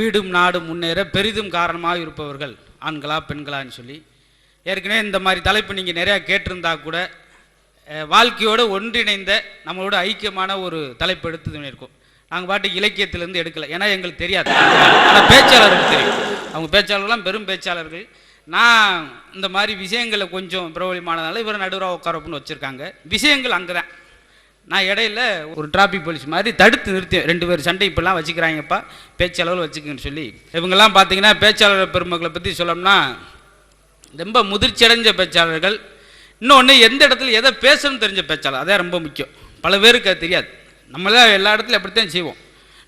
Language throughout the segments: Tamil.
வீடும் நாடும் முன்னேற பெரிதும் காரணமாக இருப்பவர்கள் ஆண்களா பெண்களான்னு சொல்லி ஏற்கனவே இந்த மாதிரி தலைப்பு நீங்கள் நிறையா கேட்டிருந்தா கூட வாழ்க்கையோடு ஒன்றிணைந்த நம்மளோட ஐக்கியமான ஒரு தலைப்பு எடுத்து இருக்கும். நாங்கள் பாட்டுக்கு இலக்கியத்திலேருந்து எடுக்கலை, ஏன்னா எங்களுக்கு தெரியாது. ஆனால் பேச்சாளருக்கு தெரியும். அவங்க பேச்சாளர்கள்லாம் பெரும் பேச்சாளர்கள். நான் இந்த மாதிரி விஷயங்களை கொஞ்சம் பிரபலமானதால இவரை நடுவராக உட்காரப்புன்னு வச்சுருக்காங்க. விஷயங்கள் அங்கே தான். நான் இடையில ஒரு டிராஃபிக் போலீஸ் மாதிரி தடுத்து நிறுத்தி 2 பேர் சண்டை இப்பெல்லாம் வச்சுக்கிறாங்கப்பா, பேச்சாளர்கள் வச்சுக்கன்னு சொல்லி. இவங்கெல்லாம் பார்த்தீங்கன்னா பேச்சாளர் பெருமக்களை பற்றி சொல்லணும்னா ரொம்ப முதிர்ச்சியடைஞ்ச பேச்சாளர்கள். இன்னொன்று எந்த இடத்துல எதை பேசணும்னு தெரிஞ்ச பேச்சாளர், அதான் ரொம்ப முக்கியம். பல பேருக்கு அது தெரியாது. நம்மளாம் எல்லா இடத்துலையும் அப்படித்தான் செய்வோம்.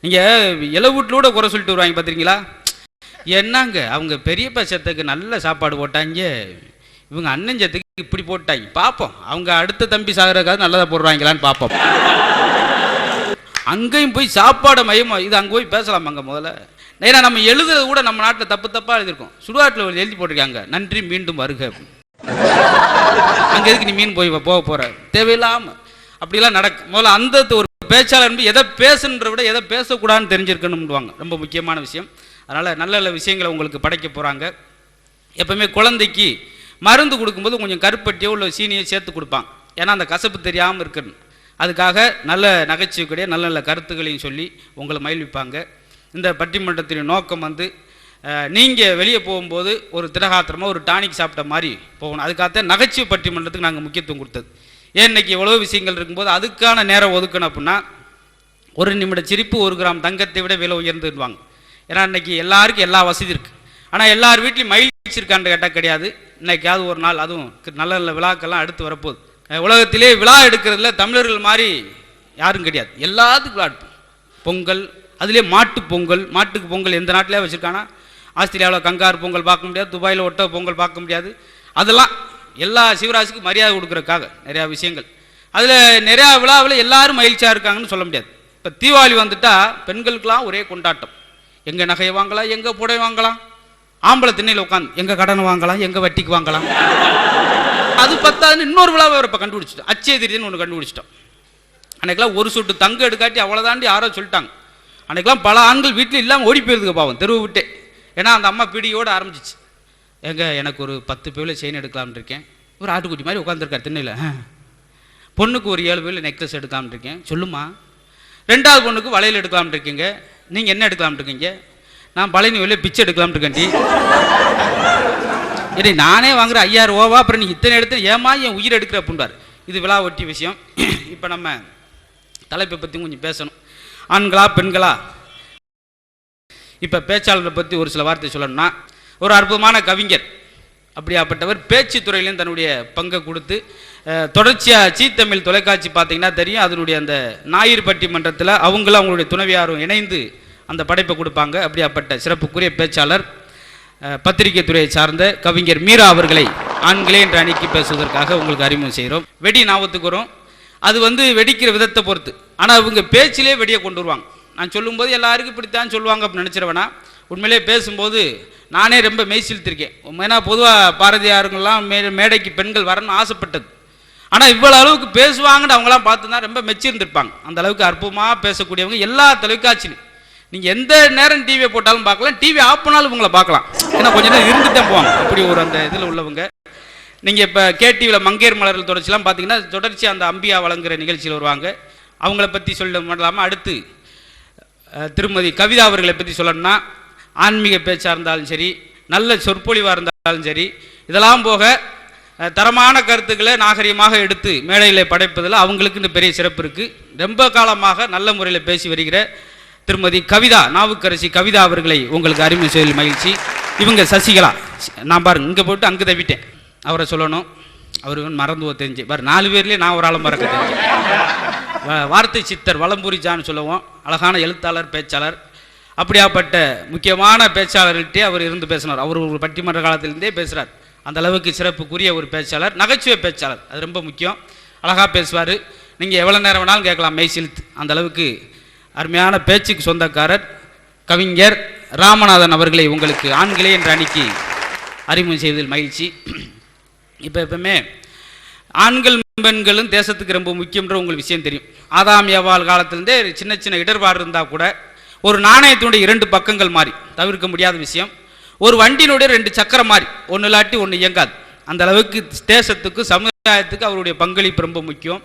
நீங்கள் இளவூட்டிலூட குறை சொல்லிட்டு வருவாங்க பார்த்துருக்கீங்களா? என்னங்க அவங்க பெரிய பட்சத்துக்கு நல்ல சாப்பாடு போட்டாங்க, இவங்க அண்ணஞ்சத்துக்கு இப்படி போட்டாங்க, பார்ப்போம் அவங்க அடுத்த தம்பி சாகிறக்காவது நல்லதாக போடுறாங்களான்னு பார்ப்போம். அங்கேயும் போய் சாப்பாடு மையமா இது அங்கே போய் பேசலாம். அங்கே முதல்ல ஏன்னா நம்ம எழுதுறது கூட நம்ம நாட்டில் தப்பாக எழுதியிருக்கோம். சுடுகாட்டில் எழுதி போட்டிருக்காங்க, நன்றி மீண்டும் வருக. அங்கே எதுக்கு நீ மீன் போய் போக போகிற, தேவையில்லாமல் அப்படிலாம் நடக்கும். முதல்ல அந்த ஒரு பேச்சாளர் எதை பேசுன்ற விட எதை பேசக்கூடாதுன்னு தெரிஞ்சிருக்கணும்னுவாங்க. ரொம்ப முக்கியமான விஷயம். அதனால் நல்ல நல்ல விஷயங்களை உங்களுக்கு படைக்க போகிறாங்க. எப்பவுமே குழந்தைக்கு மருந்து கொடுக்கும்போது கொஞ்சம் கருப்பட்டியோ உள்ள சீனியோ சேர்த்து கொடுப்பாங்க, ஏன்னா அந்த கசப்பு தெரியாமல் இருக்கணும். அதுக்காக நல்ல நகைச்சுவைக்கூடிய நல்ல நல்ல கருத்துக்களையும் சொல்லி உங்களை மகிழ்விப்பாங்க. இந்த பட்டிமன்றத்தின் நோக்கம் நீங்கள் வெளியே போகும்போது ஒரு திரகாத்திரமாக ஒரு டானிக் சாப்பிட்ட மாதிரி போகணும். அதுக்காக நகைச்சுவை பட்டிமன்றத்துக்கு நாங்கள் முக்கியத்துவம் கொடுத்தது. ஏன் இன்னைக்கு எவ்வளோ விஷயங்கள் இருக்கும்போது அதுக்கான நேரம் ஒதுக்கணும் அப்படின்னா, 1 நிமிட சிரிப்பு 1 கிராம் தங்கத்தை விட விலை உயர்ந்துடுவாங்க. ஏன்னா இன்னைக்கு எல்லாருக்கும் எல்லா வசதி இருக்குது. ஆனால் எல்லார் வீட்லையும் மகிழ்ச்சி இருக்கான்னு கேட்டால் கிடையாது. இன்னைக்காவது ஒரு நாள் அதுவும் நல்ல நல்ல விழாக்கெல்லாம் அடுத்து வரப்போகுது. உலகத்திலே விழா எடுக்கிறதுல தமிழர்கள் மாதிரி யாரும் கிடையாது. எல்லாத்துக்கும் விழா எடுப்போம். பொங்கல், அதுலேயே மாட்டு பொங்கல். மாட்டுக்கு பொங்கல் எந்த நாட்டிலே வச்சுருக்கானா? ஆஸ்திரேலியாவில் கங்கார் பொங்கல் பார்க்க முடியாது, துபாயில் ஒட்ட பொங்கல் பார்க்க முடியாது. அதெல்லாம் எல்லா சிவராசிக்கும் மரியாதை கொடுக்குறதுக்காக நிறையா விஷயங்கள். அதில் நிறையா விழாவில் எல்லாரும் மகிழ்ச்சியாக இருக்காங்கன்னு சொல்ல முடியாது. இப்போ தீபாவளி வந்துட்டால் பெண்களுக்கெல்லாம் ஒரே கொண்டாட்டம். எங்கே நகையை வாங்கலாம், எங்கே புடவை வாங்கலாம், ஆம்பளை திண்ணையில் உட்காந்து எங்கே கடனை வாங்கலாம், எங்கே வட்டிக்கு வாங்கலாம். அது பத்தாதுன்னு இன்னொரு விழாவை இப்போ கண்டுபிடிச்சிட்டோம். அச்சய திருதின்னு ஒன்று கண்டுபிடிச்சிட்டோம். அன்றைக்கெல்லாம் ஒரு சொட்டு தங்க எடுக்காட்டி அவ்வளோதாண்டி யாரோ சொல்லிட்டாங்க. அன்றைக்கெல்லாம் பல ஆண்கள் வீட்டில் இல்லாமல் ஓடி போயிருதுங்க பாவம், தெருவு விட்டே. ஏன்னா அந்த அம்மா பிடியோடு ஆரம்பிச்சிச்சு. எனக்கு ஒரு 10 பவுல செயின் எடுக்கலாம்னு இருக்கேன். ஒரு ஆட்டுக்குட்டி மாதிரி உட்காந்துருக்கார் திண்ணையில். பொண்ணுக்கு ஒரு 7 பவுல நெக்லஸ் எடுக்கலாம்னு இருக்கேன். சொல்லுமா. 2வது பொண்ணுக்கு வளையல் எடுக்கலாம்னு இருக்கீங்க. நீங்கள் என்ன எடுக்கலாம்னு இருக்கீங்க? நான் பழனி வெளியே பிச்சை எடுக்கலாம்னு இருக்கேன்டி. ஏடி நானே வாங்குற 5000 ரூபாவா, அப்புறம் நீ இத்தனை எடுத்து ஏமா என் உயிர் எடுக்கிற அப்படின்பார். இது விழா ஒட்டி விஷயம். இப்போ நம்ம தலைப்பை பற்றி கொஞ்சம் பேசணும். ஆண்களா பெண்களா? இப்போ பேச்சாளரை பற்றி ஒரு சில வார்த்தை சொல்லணும்னா, ஒரு அற்புதமான கவிஞர். அப்படியாப்பட்டவர் பேச்சு துறையிலையும் தன்னுடைய பங்கை கொடுத்து தொடர்ச்சியாக தமிழ் தொலைக்காட்சி பார்த்தீங்கன்னா தெரியும். அதனுடைய அந்த ஞாயிறு பட்டிமன்றத்தில் அவங்களும் அவங்களுடைய துணைவியாரும் இணைந்து அந்த படைப்பை கொடுப்பாங்க. அப்படியாப்பட்ட சிறப்புக்குரிய பேச்சாளர் பத்திரிகை துறையை சார்ந்த கவிஞர் மீரா அவர்களை ஆண்களே என்ற அணிக்கு பேசுவதற்காக உங்களுக்கு அறிமுகம் செய்கிறோம். வெடி ஞாபகத்துக்கு வரும். அது வெடிக்கிற விதத்தை பொறுத்து. ஆனால் அவங்க பேச்சிலே வெடியை கொண்டு வருவாங்க. நான் சொல்லும்போது எல்லாருக்கும் இப்படித்தான் சொல்லுவாங்க அப்படின்னு நினச்சிருவேனா, உண்மையிலே பேசும்போது நானே ரொம்ப மெய்சிலித்திருக்கேன். ஏன்னா பொதுவாக பாரதியாருங்கெல்லாம் மேடைக்கு பெண்கள் வரணும்னு ஆசைப்பட்டது. ஆனால் இவ்வளோ அளவுக்கு பேசுவாங்கன்னு அவங்களாம் பார்த்துதான் ரொம்ப மெச்சிருந்துருப்பாங்க. அந்த அளவுக்கு அற்புதமாக பேசக்கூடியவங்க எல்லா தொலைக்காட்சியிலும். நீங்கள் எந்த நேரம் டிவியை போட்டாலும் பார்க்கலாம், டிவி ஆஃப் பண்ணாலும் உங்களை பார்க்கலாம். ஏன்னா கொஞ்சம் நேரம் இருந்துட்டு தான் போவாங்க. அப்படி ஒரு அந்த இதில் உள்ளவங்க. நீங்கள் இப்போ கேடிவியில் மங்கையர் மலர்கள் தொடர்ச்சிலாம் பார்த்தீங்கன்னா தொடர்ச்சியாக அந்த அம்பியா வழங்குகிற நிகழ்ச்சியில் வருவாங்க. அவங்கள பற்றி சொல்ல இல்லாமல் அடுத்து திருமதி கவிதா அவர்களை பற்றி சொல்லணும்னா, ஆன்மீக பேச்சாக இருந்தாலும் சரி, நல்ல சொற்பொழிவாக இருந்தாலும் சரி, இதெல்லாம் போக தரமான கருத்துக்களை நாகரிகமாக எடுத்து மேடையில் படைப்பதில் அவங்களுக்கு இந்த பெரிய சிறப்பு இருக்குது. ரொம்ப காலமாக நல்ல முறையில் பேசி வருகிற திருமதி கவிதா, நாவுக்கரசி கவிதா அவர்களை உங்களுக்கு அறிமுகம் செய்தல் மகிழ்ச்சி. இவங்க சசிகலா. நான் பாருங்க இங்கே போட்டு அங்கே தவிட்டேன். அவரை சொல்லணும். அவருக்கு மறந்துவோ தெரிஞ்சு பாரு, 4 பேர்லேயே நான் ஒரு ஆளும் மறக்க தெரிஞ்சேன். வார்த்தை சித்தர் வலம்புரி ஜான்னு சொல்லுவோம். அழகான எழுத்தாளர், பேச்சாளர். அப்படியாப்பட்ட முக்கியமான பேச்சாளர்கிட்டே அவர் இருந்து பேசினார். அவர் ஒரு பட்டிமன்ற காலத்திலிருந்தே பேசுகிறார். அந்த அளவுக்கு சிறப்புக்குரிய ஒரு பேச்சாளர், நகைச்சுவை பேச்சாளர். அது ரொம்ப முக்கியம். அழகாக பேசுவார். நீங்கள் எவ்வளோ நேரம் வேணாலும் கேட்கலாம், மெய்சிலித்து. அந்த அளவுக்கு அருமையான பேச்சுக்கு சொந்தக்காரர் கவிஞர் ராமநாதன் அவர்களை உங்களுக்கு ஆண்களே என்ற அணிக்கு அறிமுகம் செய்வதில் மகிழ்ச்சி. எப்பவுமே ஆண்கள் பெண்களும் தேசத்துக்கு ரொம்ப முக்கியன்ற உங்களுக்கு விஷயம் தெரியும். ஆதாம் ஏவாள் காலத்திலேருந்தே சின்ன சின்ன இடர்பாடு இருந்தால் கூட ஒரு நாணயத்தினுடைய 2 பக்கங்கள் மாதிரி, தவிர்க்க முடியாத விஷயம். ஒரு வண்டியினுடைய 2 சக்கரம் மாதிரி, ஒன்று இல்லாட்டி ஒன்று இயங்காது. அந்த அளவுக்கு தேசத்துக்கு சமுதாயத்துக்கு அவருடைய பங்களிப்பு ரொம்ப முக்கியம்.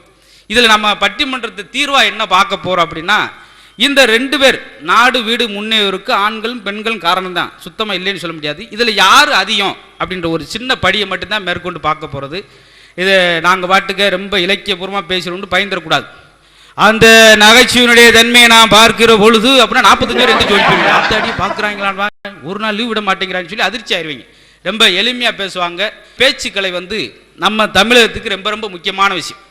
இதில் நம்ம பட்டிமன்றத்தை தீர்வாக என்ன பார்க்க போகிறோம் அப்படின்னா, இந்த 2 பேர் நாடு வீடு முன்னேறுக்கு ஆண்களும் பெண்களும் காரணம் தான், சுத்தமாக இல்லைன்னு சொல்ல முடியாது. இதில் யார் அதிகம் அப்படின்ற ஒரு சின்ன படியை மட்டும்தான் மேற்கொண்டு பார்க்க போகிறது. இதை நாங்கள் பாட்டுக்க ரொம்ப இலக்கியபூர்வமாக பேசுகிறோம்னு பயந்துடக்கூடாது. அந்த நகைச்சுவனுடைய தன்மையை நான் பார்க்கிற பொழுது அப்படின்னா 45 பேர் எந்த சொல்லிட்டு அத்தாடி பார்க்குறாங்களான், ஒரு நாள் லீவ் விட மாட்டேங்கிறான்னு சொல்லி அதிர்ச்சி ஆயிடுவீங்க. ரொம்ப எளிமையாக பேசுவாங்க. பேச்சுக்களை வந்து நம்ம தமிழகத்துக்கு ரொம்ப ரொம்ப முக்கியமான விஷயம்.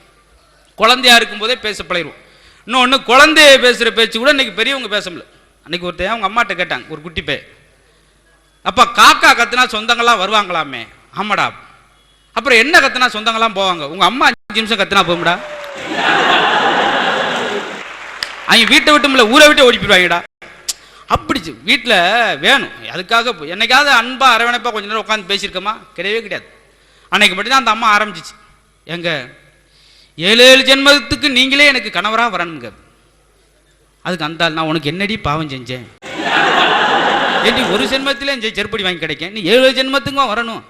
குழந்தையா இருக்கும்போதே பேச பழகிடுவோம். இன்னொன்று, குழந்தைய பேசுகிற பேச்சு கூட இன்றைக்கி பெரியவங்க பேச முடியல. அன்றைக்கி ஒருத்தன் அவங்க அம்மாட்ட கேட்டாங்க, ஒரு குட்டி பே, அப்பா காக்கா கத்துனா சொந்தங்கள்லாம் வருவாங்களாமே. ஆமாடா. அப்புறம் என்ன கத்துனா சொந்தங்கள்லாம் போவாங்க? உங்கள் அம்மா 5 நிமிஷம் கத்துனா போகும்டா. அவங்க வீட்டை விட்டு ஊரை விட்டு ஓடி போயிடுவாங்கடா. அப்படி வீட்டில் வேணும். அதுக்காக என்னைக்காவது அன்பா அரவணைப்பா கொஞ்ச நேரம் உட்காந்து பேசியிருக்கோமா? கிடையவே கிடையாது. அன்னைக்கு மட்டும்தான் அந்த அம்மா ஆரம்பிச்சிச்சு, எங்க 7 ஜென்மத்துக்கு நீங்களே எனக்கு கணவராக வரணுங்க. அதுக்கு அந்த நான் உனக்கு என்னடி பாவம் செஞ்சேன்? ஏடி ஒரு ஜென்மத்திலே செருப்படி வாங்கி கிடைக்கும், நீ 7 ஜென்மத்துக்கும் வரணும்.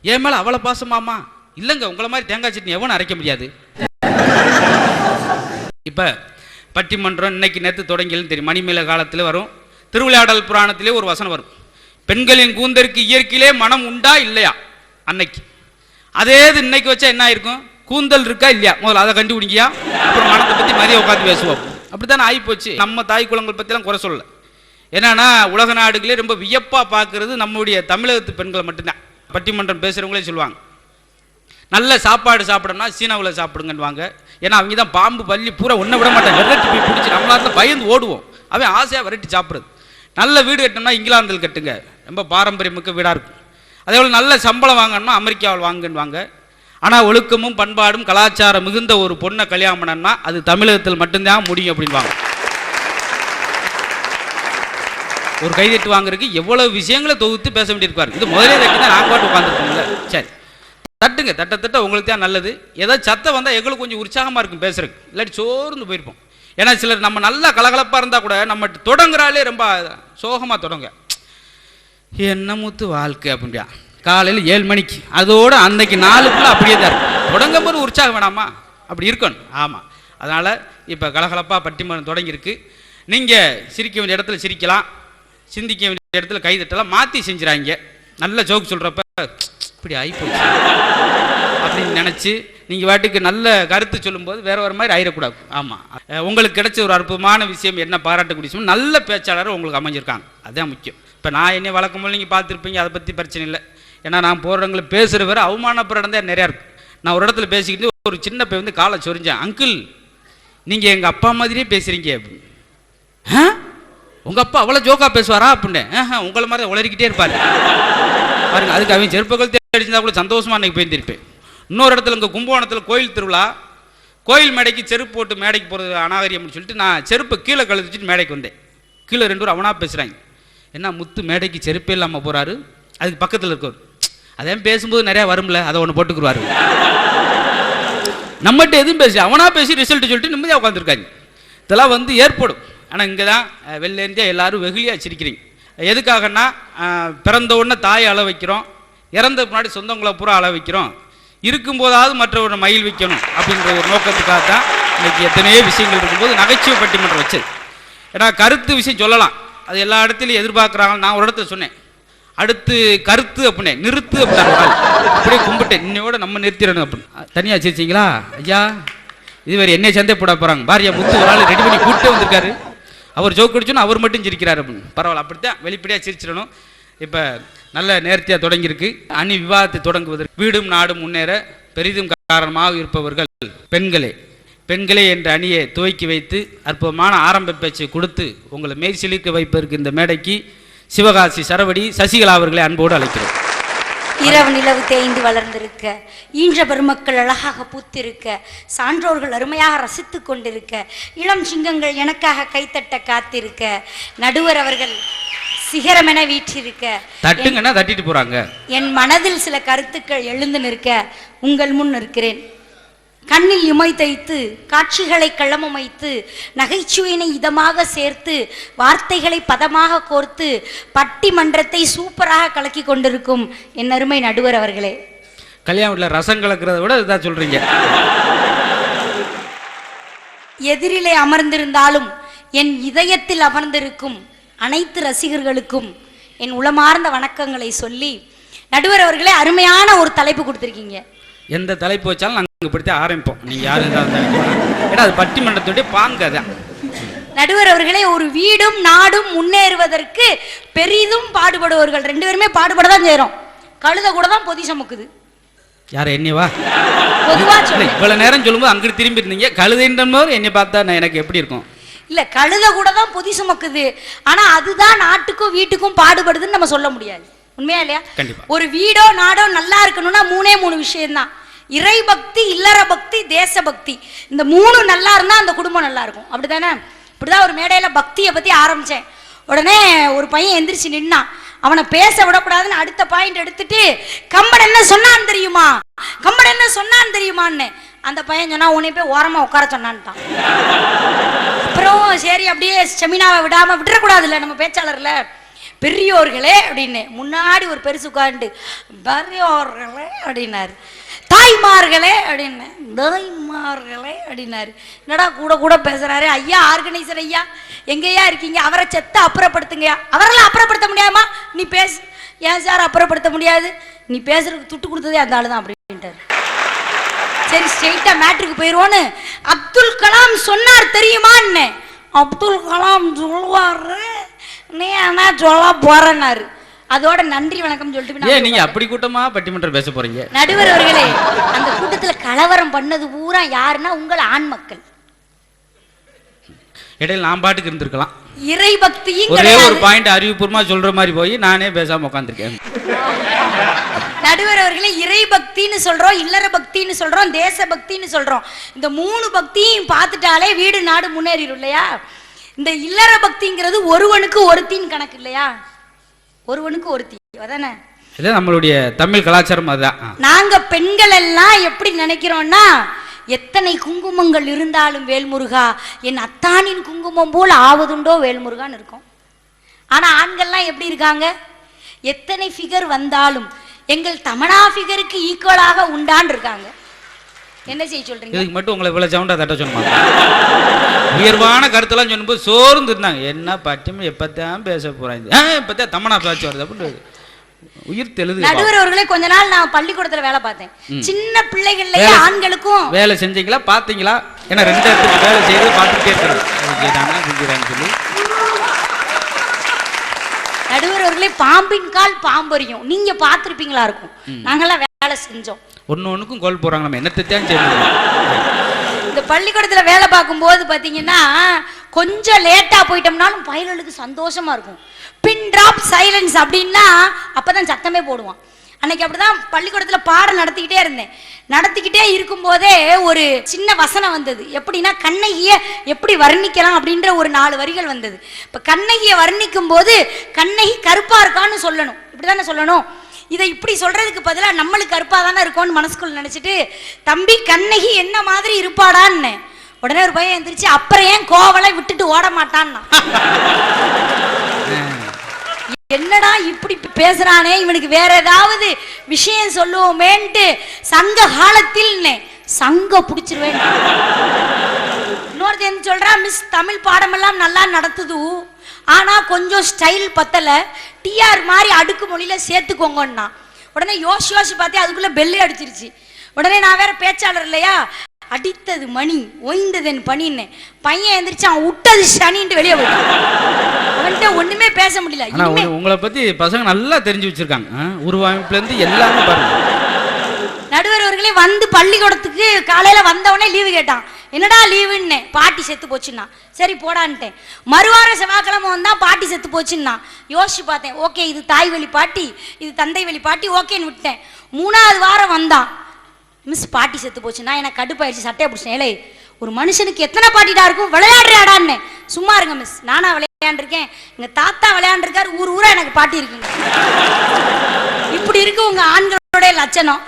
என் மேலே அவ்வளோ பாசமாமா? இல்லைங்க, உங்களை மாதிரி தேங்காய் சட்னி எவனும் அரைக்க முடியாது. இப்போ பட்டிமன்றம் இன்னைக்கு நேற்று தொடங்கிலும் தெரியும். மணிமேல காலத்தில் வரும். திருவிளையாடல் புராணத்திலே ஒரு வசனம் வரும், பெண்களின் கூந்தருக்கு இயற்கையிலே மனம் உண்டா இல்லையா அன்னைக்கு. அதே இது இன்னைக்கு வச்சா என்ன ஆயிருக்கும்? கூந்தல் இருக்கா இல்லையா, முதல்ல அதை கண்டுபிடிங்கியா, அப்புறம் மனத்தை பற்றி மதிய உட்காந்து பேசுவோம். அப்படித்தானே ஆகிப்போச்சு. நம்ம தாய் குளங்கள் பற்றிலாம் குறை சொல்லலை. என்னன்னா, உலக நாடுகளே ரொம்ப வியப்பாக பார்க்கறது நம்முடைய தமிழகத்து பெண்களை மட்டும்தான். பட்டிமன்றம் பேசுகிறவங்களே சொல்லுவாங்க, நல்ல சாப்பாடு சாப்பிடணும்னா சீனாவில் சாப்பிடுங்கன்னுவாங்க. ஏன்னா அவங்க தான் பாம்பு பள்ளி பூரா ஒன்றை விட மாட்டாங்க, விரட்டி போய் பிடிச்சி நம்மளால பயந்து ஓடுவோம். அவன் ஆசையாக விரட்டி சாப்பிட்றது. நல்ல வீடு கட்டணும்னா இங்கிலாந்தில் கட்டுங்க, ரொம்ப பாரம்பரியமிக்க வீடாக இருக்கும். அதே போல் நல்ல சம்பளம் வாங்கணும்னா அமெரிக்காவில் வாங்குன்னுவாங்க. ஆனால் ஒழுக்கமும் பண்பாடும் கலாச்சாரம் மிகுந்த ஒரு பொண்ணை கல்யாணம் பண்ணணும்னா அது தமிழகத்தில் மட்டும்தான் முடியும் அப்படின்வாங்க. ஒரு கைதட்டு வாங்குறதுக்கு எவ்வளவு விஷயங்களை தொகுத்து பேச வேண்டியிருப்பார். இது முதலே தட்டி தான் நாங்கள் பாட்டு உட்காந்துருக்கோம்ல. சரி, தட்டுங்க, தட்ட உங்களுக்கு தான் நல்லது. ஏதாவது சத்தம் வந்தால் எங்களுக்கு கொஞ்சம் உற்சாகமாக இருக்கும் பேசுறதுக்கு, இல்லாட்டி சோர்ந்து போயிருப்போம். ஏன்னா சிலர் நம்ம நல்லா கலகலப்பாக இருந்தால் கூட நம்ம தொடங்குறாலே ரொம்ப சோகமாக தொடங்க. என்ன மூத்து வாழ்க்கை அப்படின்றியா, காலையில் 7 மணிக்கு அதோடு அன்னைக்கு 4 அப்படியே தான் இருக்கும். தொடங்கும் போது உற்சாகம் வேணாமா? அப்படி இருக்கணும். ஆமாம், அதனால் இப்போ கலகலப்பாக பட்டிமன்றம் தொடங்கியிருக்கு. நீங்கள் சிரிக்க வேண்டிய இடத்துல சிரிக்கலாம், சிந்திக்க வேண்டிய இடத்துல கைதட்டலாம், மாற்றி செஞ்சுறாங்க. நல்ல ஜோக் சொல்கிறப்ப இப்படி ஆகிப்போச்சு அப்படின்னு நினச்சி நீங்கள் வாட்டுக்கு நல்ல கருத்து சொல்லும்போது வேற ஒரு மாதிரி ஆயிடக்கூடாது. ஆமாம், உங்களுக்கு கிடைச்ச ஒரு அற்புதமான விஷயம் என்ன பாராட்டக்கூடிய விஷயம், நல்ல பேச்சாளர் உங்களுக்கு அமைஞ்சிருக்காங்க, அதுதான் முக்கியம். இப்போ நான் என்ன வழக்கம் போல் நீங்கள் பார்த்துருப்பீங்க, அதை பற்றி பிரச்சனை இல்லை. ஏன்னா நான் போகிற இடங்களை பேசுகிற வேறு அவமானப்படுற இடம் தான் நிறையா இருக்குது. நான் ஒரு இடத்துல பேசிக்கிட்டு ஒரு சின்ன பையன் வந்து காலை சொரிஞ்சேன், அங்கிள் நீங்கள் எங்கள் அப்பா மாதிரியே பேசுகிறீங்க அப்படின்னு. உங்கள் அப்பா அவ்வளோ ஜோக்காக பேசுவாரா அப்படின்னு. உங்களை மாதிரி உளறிக்கிட்டே இருப்பார் பாருங்க. அதுக்கு அவன் செருப்புகள் தேடிச்சிருந்தா கூட சந்தோஷமாக அன்றைக்கி போயிருந்திருப்பேன். இன்னொரு இடத்துல இங்கே கும்பகோணத்தில் கோயில் திருவிழா, கோயில் மேடைக்கு செருப்பு போட்டு மேடைக்கு போகிறது அநாகரியம்னு சொல்லிட்டு நான் செருப்பை கீழே கழுதிச்சிட்டு மேடைக்கு வந்தேன். கீழே 2 பேர் அவனாக பேசுகிறாங்க. என்ன முத்து மேடைக்கு செருப்பே இல்லாமல் போகிறாரு, அதுக்கு பக்கத்தில் இருக்கவர் அதே பேசும்போது நிறையா வரும்ல, அதை ஒன்று போட்டுக்குருவார். நம்மகிட்ட எதுவும் பேசி அவனாக பேசி ரிசல்ட் சொல்லிட்டு நிம்மதியாக உட்காந்துருக்காங்க. இதெல்லாம் வந்து ஏற்படும். ஆனால் இங்கே தான் வெளிலேருந்தே எல்லோரும் வெகுளியாக சிரிக்கிறீங்க. எதுக்காகன்னா, பிறந்த உடனே தாயை அள வைக்கிறோம், இறந்த முன்னாடி சொந்தங்களை பூரா அள வைக்கிறோம், இருக்கும்போதாவது மற்றவரை மயில் வைக்கணும் அப்படின்ற ஒரு நோக்கத்துக்காக தான் இன்றைக்கி எத்தனையோ விஷயங்கள் இருக்கும்போது நகைச்சுவை பட்டிமன்றம் வச்சது. ஏன்னா கருத்து விஷயம் சொல்லலாம், அது எல்லா இடத்துலையும் எதிர்பார்க்குறாங்க. நான் ஒரு இடத்துல சொன்னேன், அடுத்து கருத்து அப்படின்னே நிறுத்து அப்படின்னா அப்படியே கும்பிட்டேன், இன்னையோட நம்ம நிறுத்திடணும் அப்படின்னு. தனியாக வச்சிருச்சிங்களா ஐயா, இதுவரை என்னை சந்தை போட போகிறாங்க பாரியா, முத்து ஒரு ஆள் ரெடி பண்ணி கூப்பிட்டே வந்திருக்காரு, அவர் ஜோக் அடிச்சோன்னா அவர் மட்டும் சிரிக்கிறார் அப்படின்னு. பரவாயில்ல, அப்படித்தான் வெளிப்படையாக சிரிச்சிடணும். இப்போ நல்ல நேர்த்தியாக தொடங்கியிருக்கு. அணி விவாதத்தை தொடங்குவதற்கு வீடும் நாடும் முன்னேற பெரிதும் காரணமாக இருப்பவர்கள் பெண்களே. பெண்களே என்ற அணியை துவக்கி வைத்து அற்புதமான ஆரம்ப பேச்சை கொடுத்து உங்களை மெய்சிலிக்க வைப்பதற்கு இந்த மேடைக்கு சிவகாசி சரவடி சசிகலா அவர்களை அன்போடு அழைக்கிறோம். இரவு நிலவு தேய்ந்து வளர்ந்திருக்க, ஈன்ற பெருமக்கள் அழகாக பூத்திருக்க, சான்றோர்கள் அருமையாக ரசித்து கொண்டிருக்க, இளம் சிங்கங்கள் எனக்காக கைத்தட்ட காத்திருக்க, நடுவர் அவர்கள் சிகரமென வீற்றிருக்க, தட்டுங்கன்னா தட்டிட்டு போறாங்க. என் மனதில் சில கருத்துக்கள் எழுந்து நிற்க உங்கள் முன் இருக்கிறேன். கண்ணில் இமை தைத்து காட்சிகளை களமமைத்து நகைச்சுவையினை இதமாக சேர்த்து வார்த்தைகளை பதமாக கோர்த்து பட்டிமன்றத்தை சூப்பராக கலக்கி கொண்டிருக்கும் என் அருமை நடுவர் அவர்களே. கல்யாண வீட்டில் ரசம் கலக்கிறத விட இதான் சொல்றீங்க. எதிரிலே அமர்ந்திருந்தாலும் என் இதயத்தில் அமர்ந்திருக்கும் அனைத்து ரசிகர்களுக்கும் என் உளமார்ந்த வணக்கங்களை சொல்லி, நடுவர் அவர்களே அருமையான ஒரு தலைப்பு கொடுத்துருக்கீங்க. எந்த தலைப்பு வச்சாலும் நாங்கள் இப்படித்தான் ஆரம்பிப்போம். நீங்கள் யாரு ஏன்னா அது பட்டிமன்றத்துடைய பாங்க தான். நடுவர் அவர்களே, ஒரு வீடும் நாடும் முன்னேறுவதற்கு பெரிதும் பாடுபடுவர்கள் 2 பேருமே பாடுபட தான் செய்கிறோம். கழுத கூட தான் பொதி சமுக்குது. யார் என்னவா பொதுவா சொல்லி இவ்வளவு நேரம் சொல்லும்போது அங்கிட்டு திரும்பி இருந்தீங்க. கழுதைன்ற போது என்னை பார்த்தா நான் எனக்கு எப்படி இருக்கும்? இல்ல, கழுத கூட தான் பொதி சுமக்குது. ஆனா அதுதான் நாட்டுக்கும் வீட்டுக்கும் பாடுபடுதுன்னு நம்ம சொல்ல முடியாது. உண்மையா இல்லையா? கண்டிப்பா. ஒரு வீடோ நாடோ நல்லா இருக்கணும்னா 3 விஷயம் தான். இறை பக்தி, இல்லற பக்தி, தேச பக்தி. இந்த 3 நல்லா இருந்தா அந்த குடும்பம் நல்லா இருக்கும். அப்படித்தானே? இப்படிதான் ஒரு மேடையில பக்தியை பத்தி ஆரம்பிச்சேன். உடனே ஒரு பையன் எந்திரிச்சு நின்னான். அவனை பேச விடக்கூடாதுன்னு அடுத்த பாயிண்ட் எடுத்துட்டு, கம்பன் என்ன சொன்னான்னு தெரியுமா, கம்பன் என்ன சொன்னான்னு தெரியுமான்னு அந்த பையன் சொன்னா, உன்னை போய் ஓரமா உட்கார சொன்னான்ட்டான். அப்புறம் சரி அப்படியே செமினாவை விடாம விட்டுறக்கூடாதுல்ல நம்ம பேச்சாளர்ல. பெரியோர்களே அப்படின்னு முன்னாடி ஒரு பெருசு உட்காந்து, பெரியோர்களே அப்படின்னாரு. தாய்மார்களே அப்படின்னு, தாய்மார்களே அப்படின்னாரு. என்னடா கூட கூட பேசுறாரு. ஐயா ஆர்கனைசர் ஐயா எங்கேயா இருக்கீங்க? அவரை செத்த அப்புறப்படுத்துங்கயா. அவரெல்லாம் அப்புறப்படுத்த முடியாமா? நீ பேசு. ஏன் சார் அப்புறப்படுத்த முடியாது? நீ பேசுறதுக்கு துட்டு கொடுத்ததே அந்த ஆளு தான் அப்படின்ட்டாரு. சரி ஸ்ட்ரெயிட்டா மேட்ருக்கு போயிடுவோன்னு, அப்துல் கலாம் சொன்னார் தெரியுமான்னு. அப்துல் கலாம் சொல்லுவாரு, நீ ஆனா சொல்ல போறேன்னாரு. அதோட நன்றி வணக்கம் சொல்லிட்டு நீங்க அப்படி கூட்டமா பட்டிமன்றம் பேச போறீங்க. நடுவர் அவர்களே, அந்த கூட்டத்துல கலவரம் பண்ணது பூரா யாருன்னா உங்கள் ஆண் மக்கள். இடையில நான் பாட்டுக்கு இருந்திருக்கலாம். இறை பக்தியும் ஒரே ஒரு பாயிண்ட் அறிவுபூர்வமா சொல்ற மாதிரி போய் நானே பேசாம உட்காந்துருக்கேன். நடுவர் அவர்களே, இறை பக்தின்னு சொல்றோம், இல்லற பக்தின்னு சொல்றோம், தேச பக்தின்னு சொல்றோம். இந்த 3 பக்தியும் பார்த்துட்டாலே வீடு நாடு முன்னேறிடும் இல்லையா? இந்த இல்லற பக்திங்கிறது ஒருவனுக்கு ஒருத்தின்னு கணக்கு இல்லையா? ஒருவனுக்கு ஒருத்தி அதானே? இது நம்மளுடைய தமிழ் கலாச்சாரம். அதுதான் நாங்க பெண்கள் எல்லாம் எப்படி நினைக்கிறோம்னா, எத்தனை குங்குமங்கள் இருந்தாலும் வேல்முருகா, என் அத்தானின் குங்குமம் போல் ஆவதுண்டோ வேல்முருகான்னு இருக்கும். ஆனா ஆண்கள்லாம் எப்படி இருக்காங்க? எத்தனை ஃபிகர் வந்தாலும் எங்கள் தமனா ஃபிகருக்கு ஈக்குவலாக உண்டான்னு இருக்காங்க. என்ன செய்ய சொல்றீங்க? இதுக்கு மட்டும் உங்களை இவ்வளவு சவுண்டா தட்ட சொன்னாங்க. உயர்வான கருத்தெல்லாம் சொல்லும்போது சோர்ந்து இருந்தாங்க. என்ன பட்டிமன்றம் எப்பத்தான் பேச போறாங்க, இப்பத்தான் தமனா பேச்சு வருது அப்படின்னு உயிர் தெழுது. நடுவர் அவர்களே, கொஞ்ச நாள் நான் பள்ளிக்கூடத்துல வேலை பார்த்தேன். சின்ன பிள்ளைகள்லயே ஆண்களுக்கும் வேலை செஞ்சீங்களா பாத்தீங்களா? ஏன்னா 2 இடத்துக்கு வேலை செய்து பார்த்துட்டே இருக்கிறாங்க சொல்லி. நடுவர் அவர்களே, பாம்பின் கால் பாம்பறியும் நீங்க பார்த்திருப்பீங்களா இருக்கும். நாங்கெல்லாம் வேலை செஞ்சோம். ஒன்னுக்கும் கோல் போறாங்க. நம்ம என்னத்தான் செய்யணும்? இந்த பள்ளிக்கூடத்துல வேலை பார்க்கும்போது பாத்தீங்கன்னா, கொஞ்சம் லேட்டா போயிட்டோம்னாலும் பயலுக்கு சந்தோஷமா இருக்கும். பின் டிராப் சைலன்ஸ் அப்படின்னா அப்பதான் சத்தமே போடுவான். அன்னைக்கு அப்படிதான் பள்ளிக்கூடத்துல பாடம் நடத்திக்கிட்டே இருந்தேன். நடத்திக்கிட்டே இருக்கும் போதே ஒரு சின்ன வசனம் வந்தது. எப்படின்னா, கண்ணகியை எப்படி வர்ணிக்கலாம் அப்படின்ற ஒரு 4 வரிகள் வந்தது. இப்ப கண்ணகியை வர்ணிக்கும் போது கண்ணகி கருப்பா இருக்கான்னு சொல்லணும். இப்படிதானே சொல்லணும். இதை இப்படி சொல்றதுக்கு பதிலாக நம்மளுக்கு கருப்பா தானே இருக்கும்னு மனசுக்குள்ள நினைச்சிட்டு, தம்பி கண்ணகி என்ன மாதிரி இருப்பாடான்னு. உடனே ஒரு பையன் எந்திரிச்சு, அப்புறம் ஏன் கோவலை விட்டுட்டு ஓட மாட்டான்னா. என்னடா இப்படி பேசுறானே, இவனுக்கு வேற ஏதாவது விஷயம் சொல்லுவோமேன்ட்டு சங்க காலத்தில் சங்க புடிச்சிருவேன். இன்னொருத்த என்ன சொல்றா, மிஸ் தமிழ் பாடமெல்லாம் நல்லா நடத்துது, ஆனா கொஞ்சம் ஸ்டைல் பத்தல, டிஆர் மாதிரி அடுக்கு மொழியில சேர்த்துக்கோங்கன்னா. உடனே யோசி பார்த்தே அதுக்குள்ள பெல்லே அடிச்சிருச்சு. உடனே நான் வேற பேச்சாளர் இல்லையா, அடித்தது மணி ஓய்ந்ததன் பணின்னு. பையன் எந்திரிச்சு அவன் விட்டது சனின்ட்டு வெளியே போயிட்டான். அவன்கிட்ட ஒண்ணுமே பேச முடியல. உங்களை பத்தி பசங்க நல்லா தெரிஞ்சு வச்சிருக்காங்க. உருவமைப்புல இருந்து எல்லாமே பாருங்க. நடுவர் அவர்களே, வந்து பள்ளிக்கூடத்துக்கு காலையில வந்தவனே லீவு கேட்டான். என்னடா லீவுன்னு? பாட்டி செத்து போச்சுன்னா. சரி போடான்ட்டேன். மறுவார செவ்வாய்க்கிழமை வந்தா பாட்டி செத்து போச்சுன்னா. யோசிச்சு பார்த்தேன், ஓகே இது தாய் வழி பாட்டி, இது தந்தை வழி பாட்டி, ஓகேன்னு விட்டேன். 3வது வாரம் வந்தான், மிஸ் பாட்டி செத்து போச்சுன்னா. எனக்கு கடுப்பாயிடுச்சு, சட்டையை பிடிச்சேன். ஏலே, ஒரு மனுஷனுக்கு எத்தனை பாட்டிடா இருக்கும், விளையாடுறாடான்னு. சும்மா இருங்க மிஸ், நானா விளையாண்டுருக்கேன், எங்க தாத்தா விளையாண்டுருக்காரு, ஊரா எனக்கு பாட்டி இருக்குங்க. இப்படி இருக்கு உங்க ஆண்களுடைய லட்சணம்.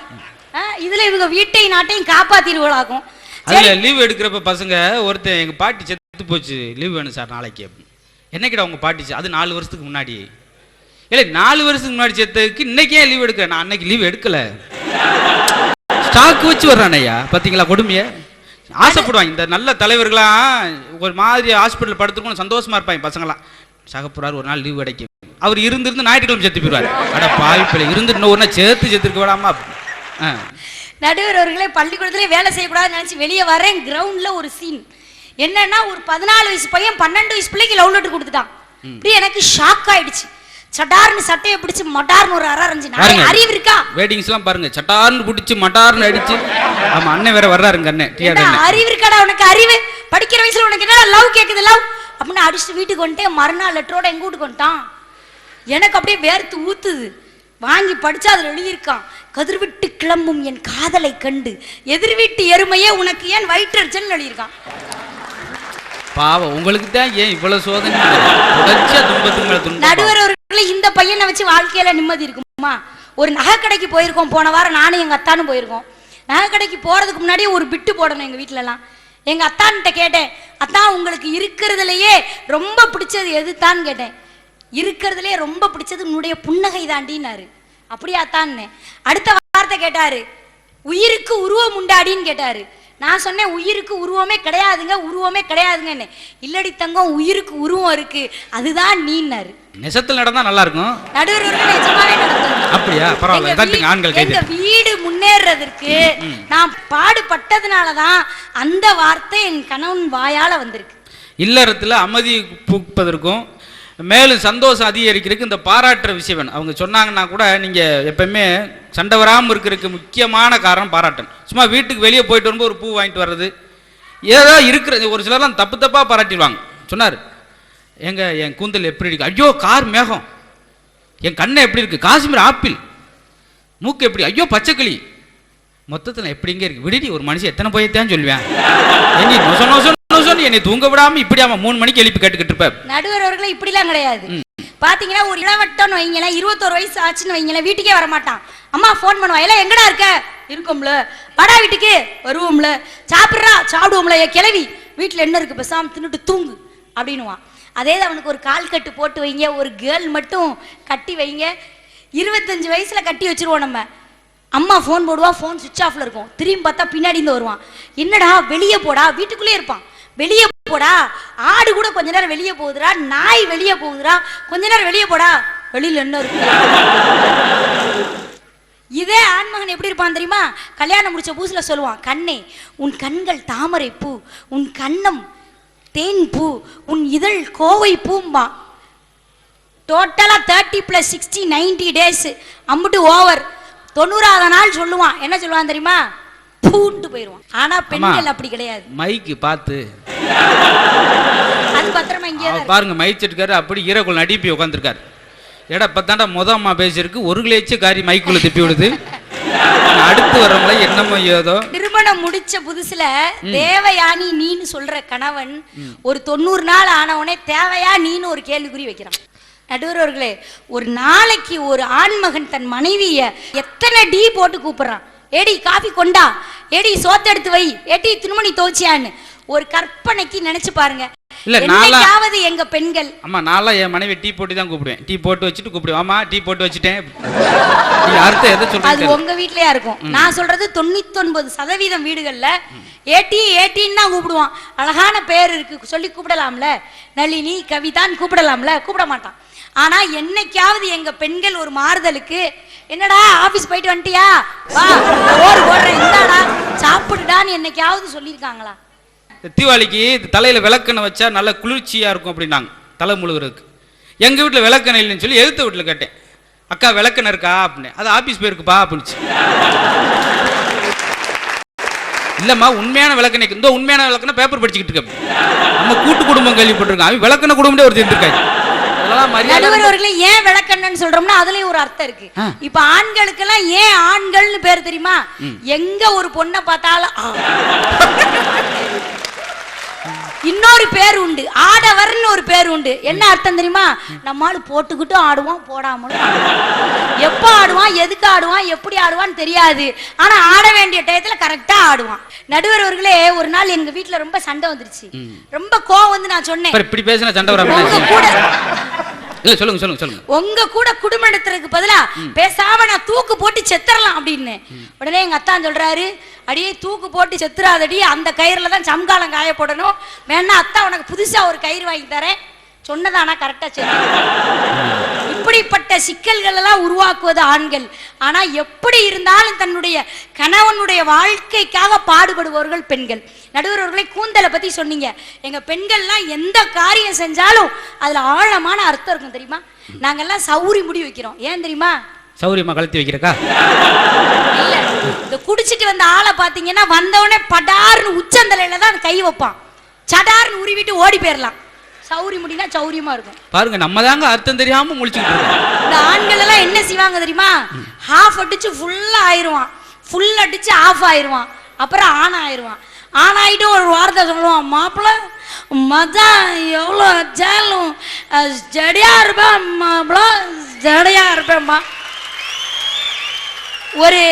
இதுல இவங்க வீட்டையும் நாட்டையும் காப்பாத்திடுவாளாகும். அதுல லீவ் எடுக்கிறப்ப பசங்க ஒருத்தன் எங்க பாட்டி செத்து போச்சு லீவ் வேணும் சார் நாளைக்கு. என்னைக்கிட்ட உங்க பாட்டி? அது 4 வருஷத்துக்கு முன்னாடி. இல்லை 4 வருஷத்துக்கு முன்னாடி செத்ததுக்கு இன்னைக்கே லீவ் எடுக்க? நான் அன்னைக்கு லீவ் எடுக்கல. ஸ்டாக் வச்சு வர்றான் ஐயா. பார்த்தீங்களா கொடுமைய? ஆசைப்படுவாங்க இந்த நல்ல தலைவர்களாம். ஒரு மாதிரி ஹாஸ்பிட்டல் படுத்துருக்கணும் சந்தோஷமா இருப்பாங்க பசங்களாம். சகப்புறாரு ஒரு நாள் லீவ் கிடைக்கும். அவர் இருந்து ஞாயிற்றுக்கிழமை செத்து போயிடுவார். அட பாய்ப்பில் இருந்து இன்னும் ஒரு நாள் சேர்த்துக்க விடாமா. நடுவர் அவர்களே பள்ளிக்கூடத்துல வேலை செய்யக்கூடாதுன்னு நினைச்சு வெளியே வரேன். கிரவுண்ட்ல ஒரு சீன் என்னன்னா, ஒரு 14 வயசு பையன் 12 வயசு பிள்ளைக்கு லவ் லெட்டர் கொடுத்துட்டான். இப்படி எனக்கு ஷாக் ஆயிடுச்சு. சட்டார்னு சட்டையை பிடிச்சு மட்டார்னு ஒரு அரஞ்சு. அறிவு இருக்கா? வெட்டிங்ஸ் எல்லாம் பாருங்க, சட்டார்னு பிடிச்சு மட்டார்னு அடிச்சு. ஆமா, அண்ணன் வேற வர்றாருங்க. அண்ணன் அறிவு இருக்காடா உனக்கு? அறிவு படிக்கிற வயசுல உனக்கு என்ன லவ் கேக்குது? லவ் அப்படின்னு அடிச்சுட்டு வீட்டுக்கு வந்துட்டு மறுநாள் லெட்டரோட எங்க வீட்டுக்கு வந்துட்டான். எனக்கு அப்படியே வேர்த்து ஊத்துது. வாங்கி படிச்சா அதுல எழுதியிருக்கான், கதிர்விட்டு கிளம்பும் என் காதலை கண்டு எதிர் வீட்டு எருமையே உனக்கு ஏன் வயிற்றறிச்சல் எழுதியிருக்கான். பாவம், உங்களுக்கு தான் ஏன் இவ்வளவு சோதனை? நடுவர் அவர்களே, இந்த பையனை வச்சு வாழ்க்கையில நிம்மதி இருக்குமா? ஒரு நகை கடைக்கு போயிருக்கோம் போன வாரம், நானும் எங்க அத்தானும் போயிருக்கோம். நகை கடைக்கு போறதுக்கு முன்னாடி ஒரு பிட்டு போடணும் எங்க வீட்டுல எல்லாம். எங்க அத்தான்கிட்ட கேட்டேன், அத்தான் உங்களுக்கு இருக்கிறதுலயே ரொம்ப பிடிச்சது எதுத்தான்னு கேட்டேன். இருக்கிறதுலே ரொம்ப பிடிச்சது உன்னுடைய புன்னகை தாண்டினாரு. அப்படியா அத்தான்னு. அடுத்த வார்த்தை கேட்டாரு, உயிருக்கு உருவம் உண்டாடின்னு கேட்டாரு. நான் சொன்னேன், உயிருக்கு உருவமே கிடையாதுங்க, உருவமே கிடையாதுங்க. இல்லடி தங்கம், உயிருக்கு உருவம் இருக்கு, அதுதான் நீன்னாரு. நெசத்துல நடந்தா நல்லா இருக்கும். நடுவர் நிஜமாவே நடந்தது. அப்படியா? பரவாயில்ல. ஆண்கள் எங்க வீடு முன்னேறதுக்கு நான் பாடுபட்டதுனாலதான் அந்த வார்த்தை என் கணவன் வாயால வந்திருக்கு. இல்லறத்துல அமைதி பூப்பதற்கும் மேலும் சந்தோஷம் அதிகரிக்கிறதுக்கு இந்த பாராட்டுற விஷயம் அவங்க சொன்னாங்கன்னா கூட நீங்கள் எப்பவுமே சண்டை வராமல் இருக்கிறதுக்கு முக்கியமான காரணம் பாராட்டன். சும்மா வீட்டுக்கு வெளியே போயிட்டு வரும்போது ஒரு பூ வாங்கிட்டு வர்றது ஏதோ இருக்கிறது. ஒரு சிலர்லாம் தப்பாக பாராட்டிடுவாங்க. சொன்னார், என் கூந்தல் எப்படி இருக்கு? ஐயோ கார் மேகம். என் கண்ணை எப்படி இருக்கு? காஷ்மீர் ஆப்பிள். மூக்கு எப்படி? ஐயோ பச்சைக்கிளி. மொத்தத்தில் எப்படிங்க இருக்கு? விடுடி, ஒரு மனுஷன் எத்தனை போயத்தான் சொல்லுவேன். என்னை தூங்க விடாம இப்படி 3 மணிக்கு எழுப்பி கேட்டுக்கிட்டு இருப்ப. நடுவர் அவர்களே, இப்படிலாம் கிடையாது. பாத்தீங்கன்னா ஒரு இளவட்டம் வைங்கள, 21 வயசு ஆச்சுன்னு வைங்கள, வீட்டுக்கே வரமாட்டான். அம்மா போன் பண்ணுவா, எல்லாம் எங்கடா இருக்க? இருக்கும்ல. படா வீட்டுக்கு வருவோம்ல. சாப்பிட்றா? சாப்பிடுவோம்ல. என் கிளவி வீட்டுல என்ன இருக்கு, பேசாம தின்னுட்டு தூங்கு அப்படின்னுவான். அதே அவனுக்கு ஒரு கால் கட்டு போட்டு வைங்க, ஒரு கேர்ள் மட்டும் கட்டி வைங்க. 25 வயசுல கட்டி வச்சிருவோம் நம்ம. அம்மா ஃபோன் போடுவா, ஃபோன் சுவிட்ச் ஆஃப்ல இருக்கும். திரும்பி பார்த்தா பின்னாடி இருந்து வருவான். என்னடா வெளியே போடா, வீட்டுக்குள்ளே இருப்பான். வெளியே போடா, ஆடு கூட கொஞ்ச நேரம் வெளியே போகுதுடா, நாய் வெளியே போகுதுடா, கொஞ்ச நேரம் வெளியே போடா, வெளியில என்ன இருக்கு? இதே ஆண்மகன் எப்படி இருப்பான் தெரியுமா? கல்யாணம் முடிச்ச பூசுல சொல்லுவான், கண்ணே உன் கண்கள் தாமரை பூ, உன் கண்ணம் தேன் பூ, உன் இதழ் கோவை பூம்பா. டோட்டலா 30 + 60 90 டேஸ் அம்புட்டு ஓவர். 90ஆவது நாள் சொல்லுவான். என்ன சொல்லுவான் தெரியுமா? பூண்டு போயிருவான். ஆனா பெண்கள் அப்படி கிடையாது. மைக்கு பார்த்து அது பத்திரமா இங்கே பாருங்க, மைச்சிருக்காரு. அப்படி ஈரக்குள் நடிப்பி உட்காந்துருக்காரு. எடா பத்தாண்டா அம்மா பேசியிருக்கு, ஒரு கிளேச்சு காரி மைக்குள்ள திப்பி விடுது. அடுத்து வரவங்கள என்னமோ ஏதோ. திருமணம் முடிச்ச புதுசுல தேவையானி நீன்னு சொல்ற கணவன் ஒரு 90 நாள் ஆனவனே தேவையா நீன்னு ஒரு கேள்விக்குறி வைக்கிறான். நடுவர்களே, ஒரு நாளைக்கு ஒரு ஆண்மகன் தன் மனைவிய எத்தனை டீ போட்டு கூப்பிடுறான். ஏடி காபி கொண்டா, ஏடி சோத்து எடுத்து வை, ஏடி துணிமணி துவைச்சியான்னு. ஒரு கற்பனைக்கு நினைச்சு பாருங்க. இல்ல நாலாவது எங்க பெண்கள், அம்மா நான்லாம் என் மனைவி டீ போட்டு தான் கூப்பிடுவேன். டீ போட்டு வச்சுட்டு கூப்பிடுவேன், ஆமா டீ போட்டு வச்சுட்டேன். அர்த்தம் எதை சொல்றீங்க? அது உங்க வீட்லயா இருக்கும். நான் சொல்றது 99% வீடுகள்ல ஏடி ஏட்டின்னு தான் கூப்பிடுவான். அழகான பேர் இருக்கு சொல்லி கூப்பிடலாம்ல, நளினி கவிதான் கூப்பிடலாம்ல, கூப்பிட மாட்டான். ஆனா என்னைக்காவது எங்க பெண்கள் ஒரு மாறுதலுக்கு, என்னடா ஆபீஸ் போயிட்டு வந்துட்டியா, வா ஓடு ஓடுறேன், இந்தாடா சாப்பிடுடான்னு என்னைக்காவது சொல்லியிருக்காங்களா? தீபாவளிக்கு தலையில விளக்கெண்ணெய் வச்சா நல்ல குளிர்ச்சியா இருக்கும் அப்படின்னாங்க தலை முழுகிறதுக்கு. எங்க வீட்டுல விளக்கெண்ணெய் இல்லைன்னு சொல்லி எதிர்த்த வீட்டுல கேட்டேன், அக்கா விளக்கெண்ணெய் இருக்கா அப்படின்னு. அது ஆபீஸ் போயிருக்குப்பா அப்படின்னுச்சு. இல்லம்மா உண்மையான விளக்கெண்ணெய், இந்த உண்மையான விளக்கெண்ணெய் பேப்பர் படிச்சுக்கிட்டு இருக்க. நம்ம கூட்டு குடும்பம் கேள்விப்பட்டிருக்கோம், அவன் விளக்கெண்ணெய் குடும்பம் ஒரு இருந்திருக்காங்க. நடுவர்களே, ஏன் விளக்கெண்ணன்னு சொல்றோம்னா அதுலயும் ஒரு அர்த்தம் இருக்கு. இப்ப ஆண்களுக்கு எல்லாம் ஏன் ஆண்கள்னு பேர் தெரியுமா? எங்க ஒரு பொண்ணை பார்த்தாலும் இன்னொரு பேர் உண்டு, ஆடவர்னு ஒரு பேர் உண்டு. என்ன அர்த்தம் தெரியுமா? நம்மால் போட்டுக்கிட்டும் ஆடுவான், போடாமலும் எப்ப ஆடுவான், எதுக்கு ஆடுவான், எப்படி ஆடுவான்னு தெரியாது. ஆனா ஆட வேண்டிய டயத்துல கரெக்டா ஆடுவான். நடுவர் அவர்களே, ஒரு நாள் எங்க வீட்டுல ரொம்ப சண்டை வந்துருச்சு. ரொம்ப கோவம் வந்து நான் சொன்னேன், இப்படி பேசினா சண்டை வர இல்ல, சொல்லுங்க சொல்லுங்க சொல்லுங்க. உங்க கூட குடும்பம் நடத்துறதுக்கு பதிலா பேசாம நான் தூக்கு போட்டு செத்துறலாம் அப்படின்னு. உடனே எங்க அத்தான் சொல்றாரு, அடியே தூக்கு போட்டு செத்துறாதடி, அந்த கயிறுல தான் சம்காலம் காய போடணும், வேணா அத்தா உனக்கு புதுசா ஒரு கயிறு வாங்கி தரேன். சொன்னதானா கரெக்டா செத்து. இப்படிப்பட்ட சிக்கல்கள் எல்லாம் உருவாக்குவது ஆண்கள். ஆனா எப்படி இருந்தாலும் தன்னுடைய கணவனுடைய வாழ்க்கைக்காக பாடுபடுபவர்கள் பெண்கள். நடுவர்களை கூந்தலை பத்தி சொன்னீங்க. எங்க பெண்கள்லாம் எந்த காரியம் செஞ்சாலும் அதுல ஆழமான அர்த்தம் இருக்கும் தெரியுமா? நாங்கெல்லாம் சௌரி முடி வைக்கிறோம். ஏன் தெரியுமா? சௌரியமா கழுத்தி வைக்கிறக்கா? இல்ல, இந்த குடிச்சிட்டு வந்த ஆளை பாத்தீங்கன்னா வந்தவனே படார்னு உச்சந்தலையில தான் கை வைப்பான், சடார்னு உருவிட்டு ஓடி போயிடலாம். சௌரி முடினா சௌரியமா இருக்கும். பாருங்க, நம்ம தாங்க அர்த்தம் தெரியாம முழிச்சுக்கிட்டு இருக்கோம். இந்த ஆண்கள் எல்லாம் என்ன செய்வாங்க தெரியுமா? ஹாஃப் அடிச்சு ஃபுல்லா ஆயிருவான், ஃபுல் அடிச்சு ஆஃப் ஆயிருவான், அப்புறம் ஆன் ஆயிருவான். ஆன் ஆயிட்டு ஒரு வார்த்தை சொல்லுவான், மாப்பிள்ள மச்சான் எவ்வளோ வச்சாலும் ஜடியா இருப்பேன் மாப்பிள்ள, ஜடையா இருப்பேன்மா. ஒரு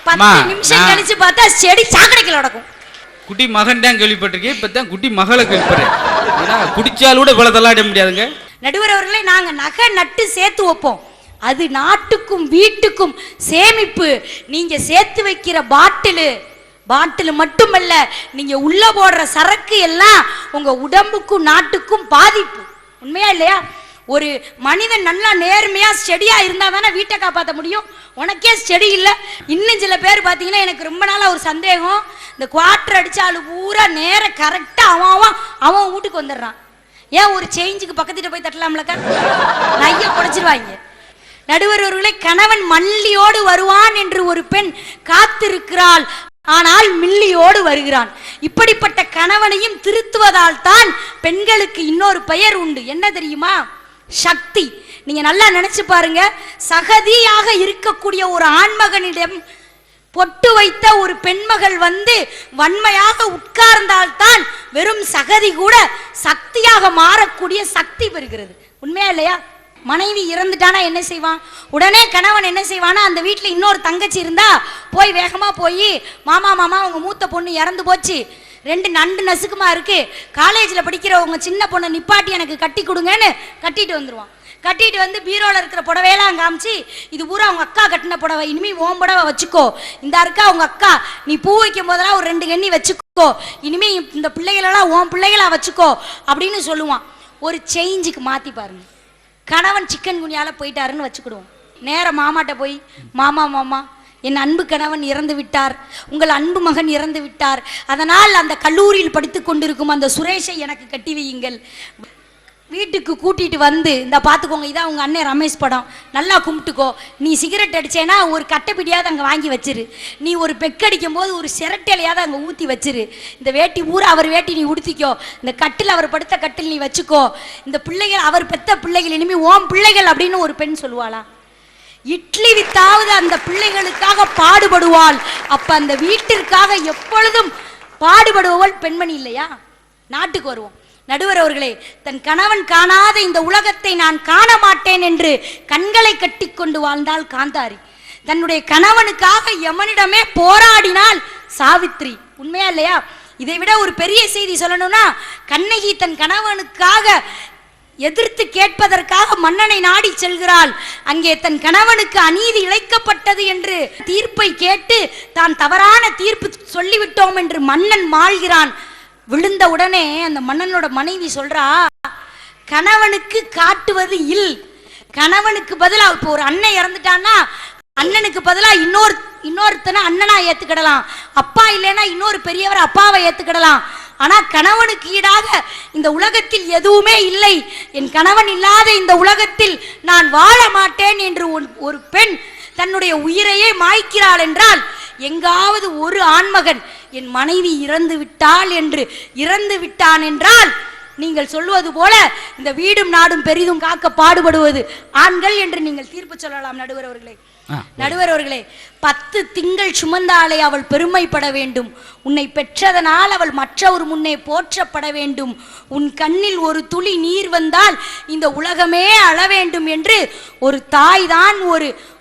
10 நிமிஷம் கழிச்சு பார்த்தா செடி சாக்கடைக்குள்ள நடக்கும். குட்டி மகன் தான் கேள்விப்பட்டிருக்கேன், இப்பதான் குட்டி மகளை கேள்விப்படுறேன். குடிச்சாலும் கூட இவ்வளவு தள்ளாட முடியாதுங்க. நடுவர் அவர்களே, நாங்க நகை நட்டு சேர்த்து வைப்போம், அது நாட்டுக்கும் வீட்டுக்கும் சேமிப்பு. நீங்க சேர்த்து வைக்கிற பாட்டிலு மட்டுமல்ல, நீங்க உள்ள போடுற சரக்கு எல்லாம் உங்க உடம்புக்கும் நாட்டுக்கும் பாதிப்பு. உண்மையா இல்லையா? ஒரு மனிதன் நல்லா நேர்மையா செடியா இருந்தா தானே வீட்டை காப்பாற்ற முடியும். உனக்கே செடி இல்லை. இன்னும் சில பேர் பார்த்தீங்கன்னா, எனக்கு ரொம்ப நாளா ஒரு சந்தேகம், இந்த குவார்டர் அடிச்சாலும் பூரா நேர கரெக்டா அவன் வீட்டுக்கு வந்துடுறான். ஏன் ஒரு சேஞ்சுக்கு பக்கத்திட்ட போய் தட்டலாம்லக்கா? நைய குடைச்சிருவாங்க. நடுவர் அவர்களே, கணவன் மல்லியோடு வருவான் என்று ஒரு பெண் காத்திருக்கிறாள், ஆனால் மில்லியோடு வருகிறான். இப்படிப்பட்ட கணவனையும் திருத்துவதால் தான் பெண்களுக்கு இன்னொரு பெயர் உண்டு. என்ன தெரியுமா? சக்தி. நீங்க நல்லா நினைச்சு பாருங்க, சகதியாக இருக்கக்கூடிய ஒரு ஆண்மகனிடம் பொட்டு வைத்த ஒரு பெண்மகள் வந்து வன்மையாக உட்கார்ந்தால்தான் வெறும் சகதி கூட சக்தியாக மாறக்கூடிய சக்தி பெறுகிறது. உண்மையா இல்லையா? மனைவி இறந்துட்டானா என்ன செய்வான்? உடனே கணவன் என்ன செய்வானா, அந்த வீட்டில் இன்னொரு தங்கச்சி இருந்தா போய் வேகமா போய், மாமா உங்க மூத்த பொண்ணு இறந்து போச்சு, 2 நண்டு நசுக்குமா இருக்கு, காலேஜில் படிக்கிற உங்க சின்ன பொண்ணை நிப்பாட்டி எனக்கு கட்டி கொடுங்கன்னு கட்டிட்டு வந்துருவான். கட்டிட்டு வந்து பீரோல இருக்கிற புடவையெல்லாம் காமிச்சு, இது பூரா அவங்க அக்கா கட்டின புடவை, இனிமே ஓம் புடவை வச்சுக்கோ, இந்த இருக்கா உங்க அக்கா, நீ பூ வைக்கும் போதெல்லாம் ஒரு 2 கண்ணி வச்சுக்கோ, இனிமே இந்த பிள்ளைகளெல்லாம் ஓம் பிள்ளைகளா வச்சுக்கோ அப்படின்னு சொல்லுவான். ஒரு சேஞ்சுக்கு மாத்தி பாருங்க. கணவன் சிக்கன் குனியால போயிட்டாருன்னு வச்சுக்கிடுவோம். நேர மாமாட்ட போய், மாமா என் அன்பு கணவன் இறந்து விட்டார், உங்கள் அன்பு மகன் இறந்து விட்டார், அதனால் அந்த கல்லூரியில் படித்து கொண்டிருக்கும் அந்த சுரேஷை எனக்கு கட்டி வையுங்கள். வீட்டுக்கு கூட்டிட்டு வந்து, இந்த பார்த்துக்கோங்க, இதான் உங்கள் அண்ணன் ரமேஷ் படம், நல்லா கும்பிட்டுக்கோ, நீ சிகரெட் அடிச்சேன்னா ஒரு கட்டைப்பிடியாவது அங்கே வாங்கி வச்சிரு, நீ ஒரு பெக்கடிக்கும் போது ஒரு சிரட்டையிலையாவது அங்கே ஊற்றி வச்சிரு, இந்த வேட்டி பூரா அவர் வேட்டி நீ உடுத்திக்கோ, இந்த கட்டில் அவர் படுத்த கட்டில் நீ வச்சுக்கோ, இந்த பிள்ளைகள் அவர் பெத்த பிள்ளைகள் இனிமே ஓம் பிள்ளைகள் அப்படின்னு ஒரு பெண் சொல்லுவாளா? இட்லி வித்தாவது அந்த பிள்ளைகளுக்காக பாடுபடுவாள். அப்ப அந்த வீட்டிற்காக எப்பொழுதும் பாடுபடுபவள் பெண்மணி இல்லையா? நாட்டுக்கு வருவோம். நடுவர் அவர்களே, தன் கணவன் காணாத இந்த உலகத்தை நான் காண மாட்டேன் என்று கண்களை கட்டி கொண்டு வாழ்ந்தாள் காந்தாரி. தன்னுடைய கணவனுக்காக யமனிடமே போராடினாள் சாவித்ரி. உண்மையா இல்லையா? இதை விட ஒரு பெரிய செய்தி சொல்லணும்னா, கண்ணகி தன் கணவனுக்காக எதிர்த்து கேட்பதற்காக மன்னனை நாடி செல்கிறாள். அங்கே தன் கணவனுக்கு அநீதி இழைக்கப்பட்டது என்று தீர்ப்பை கேட்டு தான் தவறான தீர்ப்பு சொல்லிவிட்டோம் என்று மன்னன் மாள்கிறான். விழுந்த உடனே அந்த மன்னனோட மனைவி சொல்றா, கணவனுக்கு காட்டுவது இல், கணவனுக்கு பதிலா இப்போ ஒரு அண்ணன் இறந்துட்டான்னா அண்ணனுக்கு பதிலா இன்னொருத்தனை அண்ணனா ஏத்துக்கிடலாம், அப்பா இல்லைன்னா இன்னொரு பெரியவர் அப்பாவை ஏத்துக்கிடலாம். ஆனா கணவனுக்கு ஈடாக இந்த உலகத்தில் எதுவுமே இல்லை, என் கணவன் இல்லாத இந்த உலகத்தில் நான் வாழ மாட்டேன் என்று ஒரு பெண் தன்னுடைய உயிரையே மாய்க்கிறாள் என்றால், எங்காவது ஒரு ஆண்மகன் என் மனைவி இறந்து விட்டான் என்றால், நீங்கள் சொல்வது போல இந்த வீடும் நாடும் பெரிதும் காக்க பாடுபடுவது ஆண்கள் என்று நீங்கள் தீர்ப்பு சொல்லலாம். நடுவர் அவர்களே, நடுவர் அவர்களே, 10 திங்கள் சுமந்தாலே அவள் பெருமைப்பட வேண்டும். உன்னை பெற்றதனால் அவள் மற்றவர் முன்னே போற்றப்பட வேண்டும். உன் கண்ணில் ஒரு துளி நீர் வந்தால் இந்த உலகமே அழ வேண்டும் என்று ஒரு தாய் தான்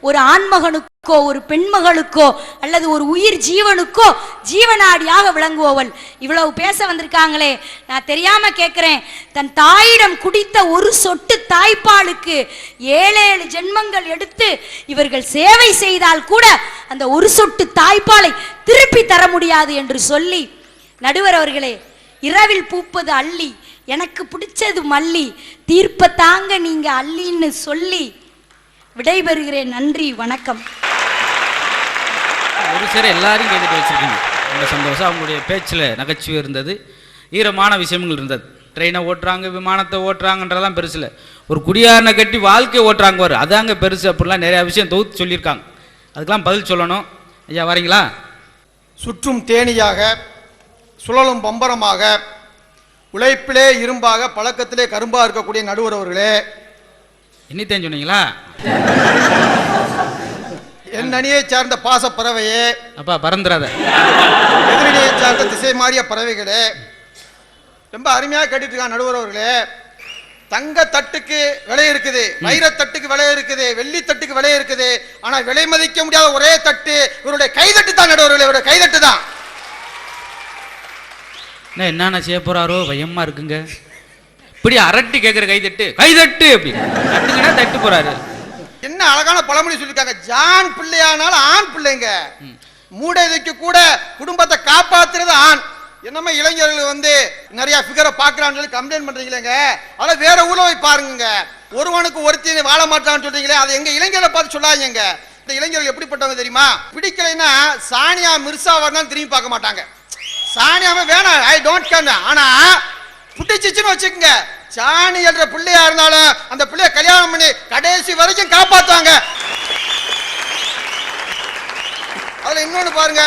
ஒரு ஆண்மகனுக்கோ ஒரு பெண்மகளுக்கோ அல்லது ஒரு உயிர் ஜீவனுக்கோ ஜீவனாடியாக விளங்குபவள். இவ்வளவு பேச வந்திருக்காங்களே, நான் தெரியாம கேட்கிறேன், தன் தாயிடம் குடித்த ஒரு சொட்டு தாய்ப்பாலுக்கு 7 ஜென்மங்கள் எடுத்து இவர்கள் சேவை செய்தால் கூட அந்த ஒரு சொட்டு தாய்ப்பாலை திருப்பி தர முடியாது என்று சொல்லி, நடுவர் அவர்களே, இரவில் பூப்பது அள்ளி, எனக்கு பிடிச்சது மல்லி, தீர்ப்ப தாங்க நீங்க அள்ளின்னு சொல்லி விடைபெறுகிறேன். நன்றி, வணக்கம். ஒரு சில எல்லாரையும் கேட்டுட்டு வச்சிருக்கீங்க, ரொம்ப சந்தோஷம். அவங்களுடைய பேச்சில் நகைச்சுவை இருந்தது, ஈரமான விஷயங்கள் இருந்தது. ட்ரெயினை ஓட்டுறாங்க, விமானத்தை ஓட்டுறாங்கன்றதெல்லாம் பெருசு இல்லை, ஒரு குடியாரனை கட்டி வாழ்க்கை ஓட்டுறாங்க வரும், அதாங்க பெருசு. அப்படிலாம் நிறையா விஷயம் தொகுத்து சொல்லியிருக்காங்க, அதுக்கெல்லாம் பதில் சொல்லணும். ஐயா வரீங்களா? சுற்றும் தேனியாக, சுழலும் பம்பரமாக, உழைப்பிலே இரும்பாக, பழக்கத்திலே கரும்பாக இருக்கக்கூடிய நடுவர் அவர்களே, என்னத்தையும் சொன்னீங்களா? என் அணியை சார்ந்த பாச பறவையே, அப்பா பறந்துடாத, எதிரணியை சார்ந்த திசை மாறிய பறவைகளே, ரொம்ப அருமையாக கேட்டுட்டு இருக்காங்க நடுவர் அவர்களே. தங்க தட்டுக்கு விலை இருக்குது, வைரத்தட்டுக்கு விலை இருக்குது, வெள்ளி தட்டுக்கு விலை இருக்குது, ஆனா விலை மதிக்க முடியாத ஒரே தட்டு இவருடைய கைதட்டு தான் நடுவர்களே, இவருடைய கைதட்டு தான். என்னென்ன செய்ய போறாரோ பயமா இருக்குங்க. இப்படி அரட்டி கேட்கிற கைதட்டு கைதட்டு அப்படி தட்டுங்கன்னா தட்டு போறாரு. என்ன அழகான பழமொழி சொல்லிருக்காங்க, ஜான் பிள்ளையானாலும் ஆண் பிள்ளைங்க, மூடைக்கு கூட குடும்பத்தை காப்பாத்துறது ஆண். என்னமா இளைஞர்கள் வந்து நிறைய ஃபிகரை பார்க்கறான்னு சொல்லி கம்ப்ளைண்ட் பண்றீங்களேங்க, அதெல்லாம் வேற ஊர்ல போய் பாருங்க. ஒருவனுக்கு ஒருத்தி வாழ மாட்டான்னு சொல்றீங்களே, அது எங்க இளைஞரை பார்த்து சொல்லாதீங்க. இந்த இளைஞர்கள் எப்படிப்பட்டவங்க தெரியுமா? பிடிக்கலைன்னா சானியா மிர்சா வரணும் திரும்பி பார்க்க மாட்டாங்க. சானியாம வேணாம், ஐ டோன்ட் கேர். ஆனா புட்டிச்சிச்சுன்னு வச்சுக்கோங்க, சாணி என்ற பிள்ளையா இருந்தாலும் அந்த பிள்ளைய கல்யாணம் பண்ணி கடைசி வரைக்கும் காப்பாத்துவாங்க. அதுல இன்னொன்னு பாருங்க,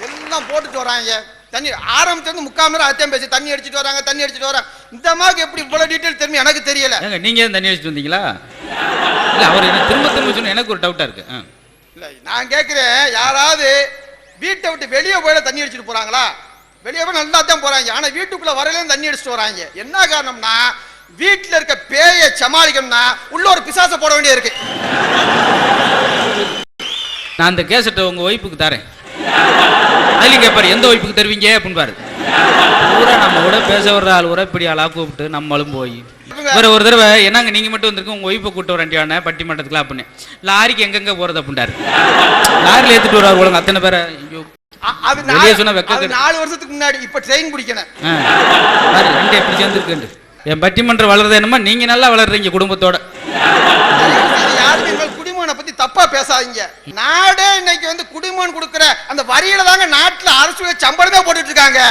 எல்லாம் போட்டுட்டு வராங்க தண்ணி, ஆரம்பத்துல 3/4 மணி நேரம் அத்தியம் பேசி தண்ணி அடிச்சுட்டு வராங்க, தண்ணி அடிச்சுட்டு வராங்க. இந்த மாதிரி எப்படி இவ்வளவு டீட்டெயில் தெரியும் எனக்கு தெரியல. நீங்க தண்ணி அடிச்சுட்டு வந்தீங்களா? இல்ல அவர் என்ன திரும்ப திரும்ப சொன்ன எனக்கு ஒரு டவுட்டா இருக்கு. இல்ல நான் கேட்கிறேன், யாராவது வீட்டை விட்டு வெளியே போயிட தண்ணி அடிச்சுட்டு போறாங்களா? வெளியே போய் நல்லா தான் போறாங்க, ஆனா வீட்டுக்குள்ள வரலையும் தண்ணி அடிச்சுட்டு வராங்க. என்ன காரணம்னா, வீட்டுல இருக்க பேயை சமாளிக்கணும்னா உள்ள ஒரு பிசாச போட வேண்டிய இருக்கு. நான் அந்த கேசட்டை உங்க ஒய்ஃபுக்கு தரேன், அதுலயும் கேட்பாரு எந்த ஒய்ஃபுக்கு தருவீங்க அப்படின்னு பாரு. பூரா நம்ம கூட பேச வர்ற ஆள் கூட இப்படி ஆளா கூப்பிட்டு நம்மளும் போய் வேற ஒரு தடவை என்னங்க நீங்க மட்டும் வந்திருக்கு, உங்க ஒய்ஃபை கூப்பிட்டு வரண்டியான பட்டிமன்றத்துக்குலாம் அப்படின்னு, லாரிக்கு எங்கெங்க போறது அப்படின்ட்டாரு. லாரில ஏத்துட்டு வர்றாரு ஒழுங்கு அத்தனை பேரை. அது 4 வருஷத்துக்கு முன்னாடி, இப்ப ட்ரெயின் பிடிக்கணும். எப்படி சேர்ந்துருக்கு என் பட்டிமன்றம் வளர்றது என்னமா, நீங்க நல்லா வளர்றீங்க குடும்பத்தோட. யாருமே குடிமகனை பத்தி தப்பா பேசாதீங்க. நாடே இன்னைக்கு வந்து குடிமகன் கொடுக்கிற அந்த வரியில தாங்க நாட்டுல அரசு சம்பளமே போட்டுட்டு இருக்காங்க.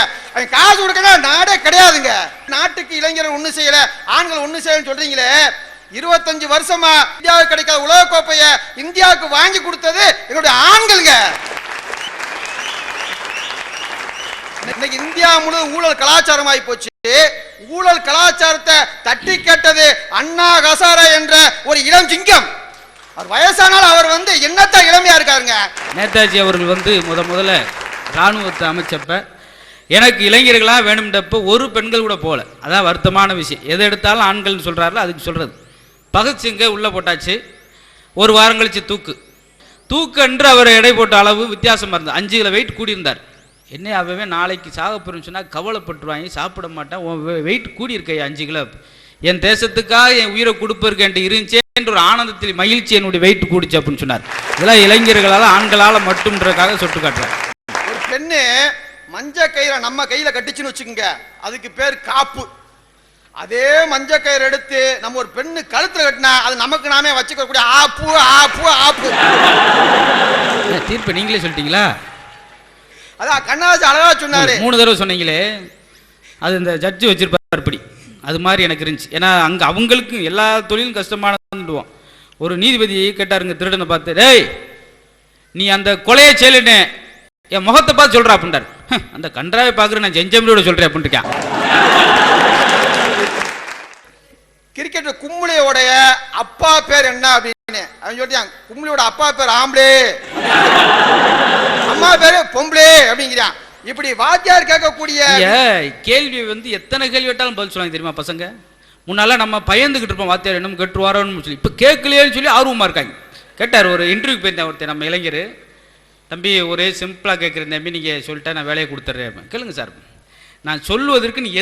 காசு கொடுக்கணும் நாடே கிடையாதுங்க. நாட்டுக்கு இளைஞர்கள் ஒண்ணு செய்யல, ஆண்கள் ஒண்ணு செய்யலன்னு சொல்றீங்களே, 25 வருஷமா இந்தியாவுக்கு கிடைக்காத உலக கோப்பைய இந்தியாவுக்கு வாங்கி கொடுத்தது எங்களுடைய ஆண்கள்ங்க. இன்னைக்கு இந்தியா முழுவதும் ஊழல் கலாச்சாரம் ஆகி போச்சு. ஊழல் கலாச்சாரத்தை தட்டி கேட்டது அண்ணா ஹசாரே என்ற ஒரு இளம் சிங்கம். அவர் வயசானாலும் அவர் வந்து என்னத்தான் இளமையா இருக்காருங்க. நேதாஜி அவர்கள் வந்து முதல்ல ராணுவத்தை அமைச்சப்ப எனக்கு இளைஞர்களா வேணும்ன்றப்ப ஒரு பெண்கள் கூட போல, அதான் வருத்தமான விஷயம். எதை எடுத்தாலும் ஆண்கள் சொல்றாருல அதுக்கு சொல்றது. பகத்சிங்கை உள்ள போட்டாச்சு, ஒரு வாரம் கழிச்சு தூக்கு என்று அவர் எடை போட்ட அளவு வித்தியாசமா இருந்தார். 5 கிலோ வெயிட் கூடியிருந்தார். என்ன அவே நாளைக்கு சாகப்போறேன்னு சொன்னால் கவலைப்பட்டுருவாங்க, சாப்பிட மாட்டேன், வெயிட் கூடியிருக்க 5 கிலோ, என் தேசத்துக்காக என் உயிரை கொடுப்பேன் இருந்துச்சே என்ற ஒரு ஆனந்தத்தில் மகிழ்ச்சி என்னுடைய வெயிட் கூடிச்சு அப்படின்னு சொன்னார். இதெல்லாம் இளைஞர்களால் ஆண்களால் மட்டும்ன்றக்காக சொட்டு காட்டுறார். ஒரு பெண்ணு மஞ்ச கயிறை நம்ம கையில கட்டிச்சுன்னு வச்சுக்கோங்க, அதுக்கு பேர் காப்பு. அதே மஞ்ச கயிறு எடுத்து நம்ம ஒரு பெண்ணு கழுத்துல கட்டினா அது நமக்கு நாமே வச்சுக்கக்கூடிய ஆப்பு ஆப்பு ஆப்பு. தீர்ப்பு நீங்களே சொல்லிட்டீங்களா? அதான் கண்ணாஜி அழகா சொன்னாரு. 3 தடவை சொன்னீங்களே, அது இந்த ஜட்ஜு வச்சிருப்பார் இப்படி, அது மாதிரி எனக்கு இருந்துச்சு. ஏன்னா அங்கே அவங்களுக்கு எல்லா தொழிலும் கஷ்டமானதுவோம். ஒரு நீதிபதி கேட்டாருங்க திருடனை பார்த்து, டேய் நீ அந்த கொலையை செயலுன்னு என் முகத்தை பார்த்து சொல்கிறா அப்படின்றார். அந்த கன்றாவை பார்க்குற நான் செஞ்சமியோட சொல்கிறேன் அப்படின்ட்டு. கிரிக்கெட் கும்மிளியோடைய அப்பா பேர் என்ன அப்படின்னு அவன் சொல்லிட்டான். கும்மிளியோட அப்பா பேர் ஆம்பளே, அம்மா பேரு பொம்பளே அப்படிங்கிறான். இப்படி வாத்தியார் கேட்கக்கூடிய கேள்வி வந்து எத்தனை கேள்வி கேட்டாலும் பதில் சொல்லுவாங்க தெரியுமா பசங்க. முன்னால நம்ம பயந்துகிட்டு இருப்போம் வாத்தியார் என்ன கேட்டுருவாரோன்னு சொல்லி. இப்போ கேட்கலையேன்னு சொல்லி ஆர்வமாக இருக்காங்க. கேட்டார், ஒரு இன்டர்வியூ போயிருந்தேன் ஒருத்தர் நம்ம இளைஞர். தம்பி ஒரே சிம்பிளாக கேட்குறேன் தம்பி, நீங்கள் சொல்லிட்டா நான் வேலையை கொடுத்துட்றேன். கேளுங்க சார், நான் சொல்வதற்கு நீ